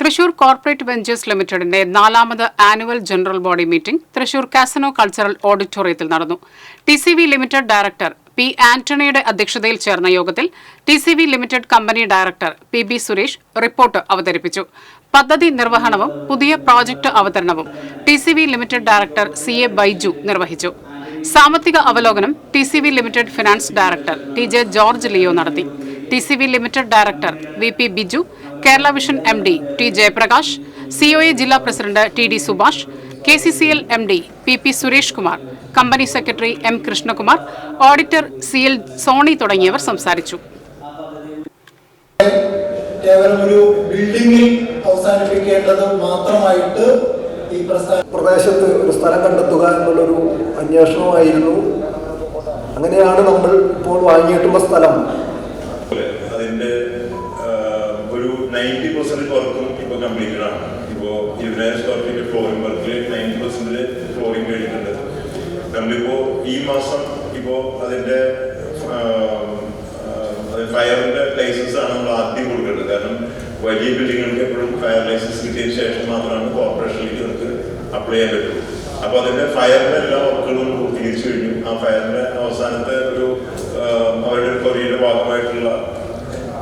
Thrissur corporate ventures ലിമിറ്റഡിന്റെ 4ാമത് annual general body meeting Thrissur casino cultural ഓഡിറ്റോറിയത്തിൽ നടന്നു. TCV limited director P. ആന്റണിയുടെ അധ്യക്ഷതയിൽ ചേർന്ന യോഗത്തിൽ TCV limited company director P B. Suresh report അവതരിപ്പിച്ചു. പദ്ധതി നിർവഹണവും പുതിയ പ്രോജക്ട് അവതരണവും TCV limited director C A. Baiju നിർവഹിച്ചു. സാമ്പത്തിക അവലോകനം TCV limited finance director T J. George Leo നടത്തി. TCV limited director V P. Biju, Kerala vision MD. T. Jayaprakash, COA ജില്ലാ president T D. Subhash, KCCL MD. P P. Suresh Kumar, company secretary M. Krishnakumar, auditor C L. Soni തുടങ്ങിയവർ സംസാരിച്ചു. കേവലം ഒരു ബിൽഡിംഗിൽ അവസാനിപ്പിക്കേണ്ടത് മാത്രമായിട്ട് ഈ പ്രദേശത്ത് ഒരു സ്ഥലം കണ്ടെത്തുക എന്നുള്ളൊരു അന്വേഷണമായിരുന്നു. അങ്ങനെയാണ് നമ്മൾ ഇപ്പോൾ വാങ്ങിയിട്ടുള്ള സ്ഥലം. അതിന്റെ ഒരു 90% വർക്കും ഇപ്പോൾ കംപ്ലീറ്റഡ് ആണ്. ഇപ്പോൾ 20,000 സ്ക്വയർ ഫീറ്റ് ഫ്ലോറിംഗ് വർക്കിൽ 90% ഫ്ലോറിംഗ് കഴിഞ്ഞിട്ടുണ്ട്. നമ്മളിപ്പോൾ ഈ മാസം ഇപ്പോൾ അതിന്റെ ഫയറിന്റെ ലൈസൻസ് ആണ് നമ്മൾ ആദ്യം കൊടുക്കേണ്ടത്. കാരണം വലിയ ബിൽഡിങ്ങുകൾക്ക് എപ്പോഴും ഫയർ ലൈസൻസ് കിട്ടിയതിന് ശേഷം മാത്രമാണ് കോർപ്പറേഷനിലേക്ക് നമുക്ക് അപ്ലൈ ചെയ്യാൻ പറ്റുള്ളൂ. അപ്പോൾ അതിന്റെ ഫയറിന്റെ എല്ലാ വർക്കുകളും പൂർത്തീകരിച്ചു കഴിഞ്ഞു. ആ ഫയറിന്റെ അവസാനത്തെ ഒരു അവരുടെ ഒരു കൊറിയയുടെ ഭാഗമായിട്ടുള്ള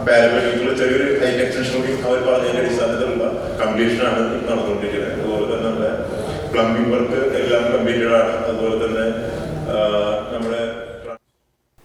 പാരമെഡിക്കൽ ചെറിയൊരു ഹൈറ്റ് എക്സ്റ്റൻഷൻ അവർ പറഞ്ഞതിന്റെ അടിസ്ഥാനത്തിലുള്ള കംപ്ലീഷനാണ് നടന്നുകൊണ്ടിരിക്കുന്നത്. അതുപോലെ തന്നെ നമ്മുടെ പ്ലംബിംഗ് വർക്ക് എല്ലാം കംപ്ലീറ്റഡ് ആണ്. അതുപോലെ തന്നെ നമ്മുടെ